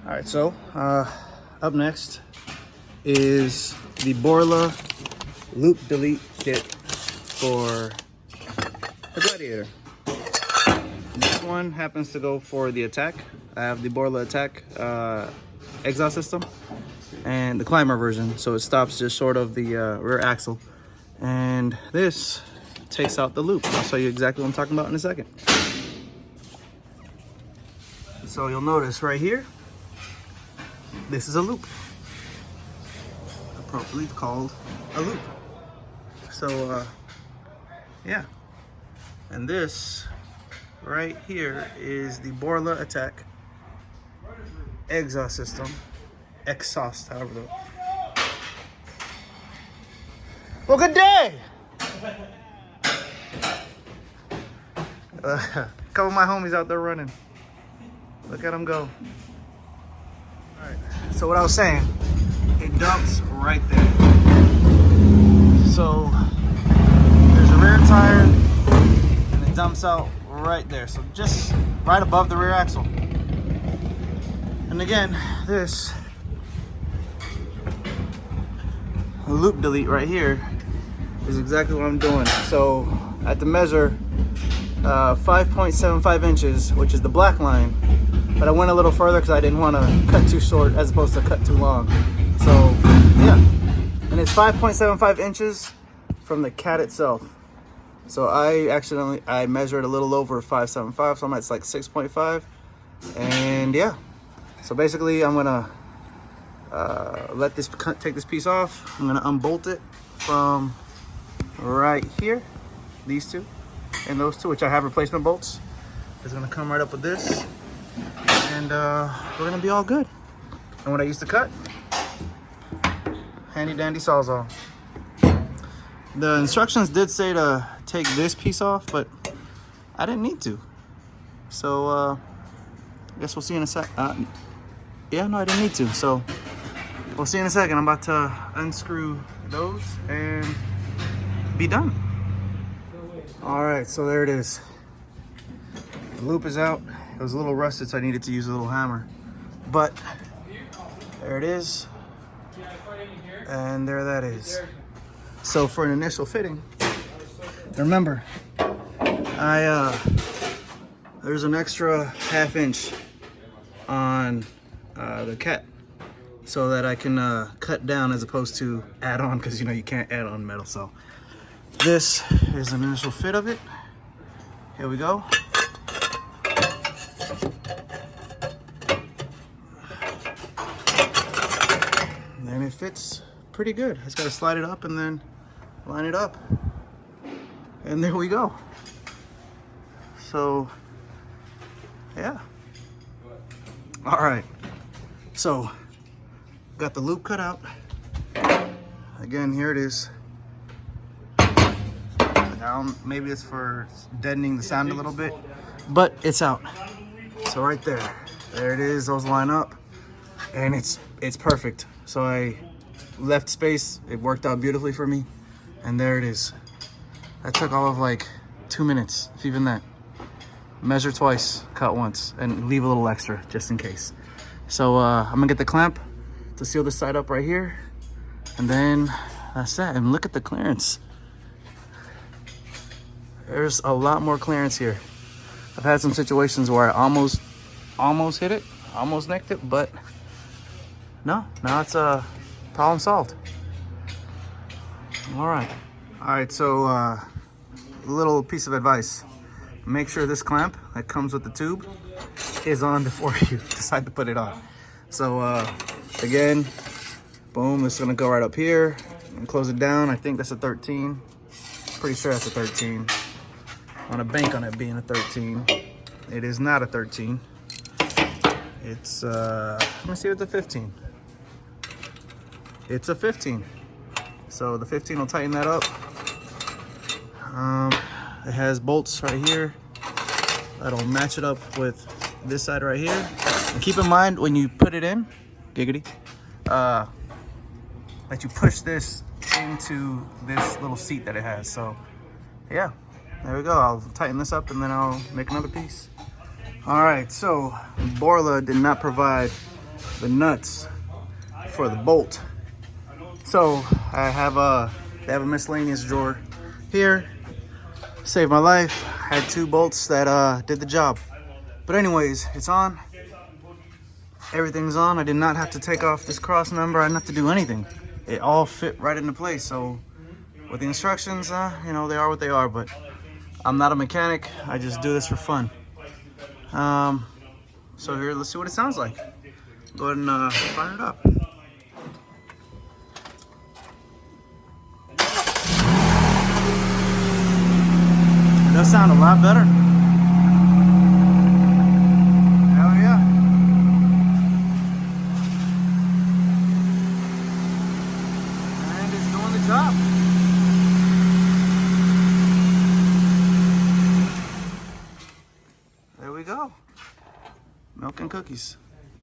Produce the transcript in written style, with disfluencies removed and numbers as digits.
All right, so up next is the Borla loop delete kit for the Gladiator. This one happens to go for the Attack. I have the Borla Attack exhaust system and the climber version, so it stops just short of the rear axle. And this takes out the loop. I'll show you exactly what I'm talking about in a second. So you'll notice right here, this is a loop, appropriately called a loop. So yeah, and this right here is the Borla Attack exhaust system, however the... Well, good day. A couple of my homies out there running. Look at them go. All right, so what I was saying, it dumps right there. So there's a rear tire and it dumps out right there. So just right above the rear axle. And again, this loop delete right here is exactly what I'm doing. So I had to measure 5.75 inches, which is the black line. But I went a little further because I didn't want to cut too short as opposed to cut too long. So yeah, and it's 5.75 inches from the cat itself. So I measured a little over 5.75, so I'm at like 6.5. And yeah, so basically I'm gonna take this piece off. I'm gonna unbolt it from right here, these two and those two, which I have replacement bolts. It's gonna come right up with this, and we're gonna be all good. And what I used to cut, handy dandy Sawzall. The instructions did say to take this piece off, but I didn't need to. So I guess we'll see in a sec. Yeah, no, I didn't need to. So we'll see in a second. I'm about to unscrew those and be done. All right, so there it is. The loop is out. It was a little rusted, so I needed to use a little hammer. But there it is. And there that is. So for an initial fitting, remember, there's an extra 1/2 inch on the cat so that I can cut down as opposed to add on, because you can't add on metal. So this is an initial fit of it. Here we go. And it fits pretty good. I just gotta slide it up and then line it up. And there we go. So, yeah. All right. So, got the loop cut out. Again, here it is. Maybe it's for deadening the sound a little bit, but it's out. So right there it is. Those line up, and it's perfect. So I left space. It worked out beautifully for me, and there it is. That took all of like 2 minutes, if even that. Measure twice, cut once, and leave a little extra just in case. So I'm gonna get the clamp to seal this side up right here, and then that's that. And look at the clearance. There's a lot more clearance here. I've had some situations where I almost hit it, almost nicked it, but no, now it's problem solved. All right, so a little piece of advice. Make sure this clamp that comes with the tube is on before you decide to put it on. So again, boom, this is gonna go right up here and close it down. I think that's a 13. Pretty sure that's a 13. I'm gonna bank on it being a 13. It is not a 13. It's let me see if it's a 15. It's a 15. So the 15 will tighten that up. It has bolts right here that'll match it up with this side right here. And keep in mind when you put it in, giggity, that you push this into this little seat that it has. So yeah, there we go. I'll tighten this up and then I'll make another piece. All right, so Borla did not provide the nuts for the bolt. So I have they have a miscellaneous drawer here. Saved my life. I had 2 bolts that did the job. But anyways, it's on. Everything's on. I did not have to take off this cross member. I didn't have to do anything. It all fit right into place. So with the instructions, you know, they are what they are, but I'm not a mechanic. I just do this for fun. So here, let's see what it sounds like. Go ahead and fire it up. It does sound a lot better.